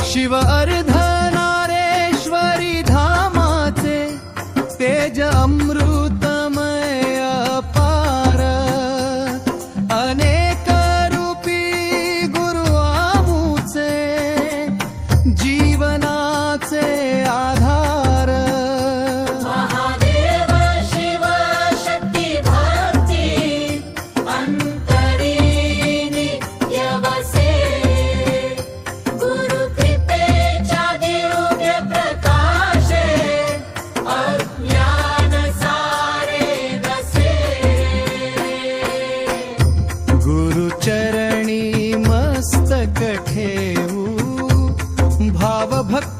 शिव अर्धनारेश्वरी धामाचे तेज अमृतमय अपार, अनेक रूपी गुरु आमुचे जीवनाचे आधार। महादेव शिव शक्ती भक्ती अंतरीनी यवसे, गुरु कृपेच्या दिव्य प्रकाशे अज्ञान सारे नसे। गुरुचरणी मस्तक ठेवू भाव भक्ती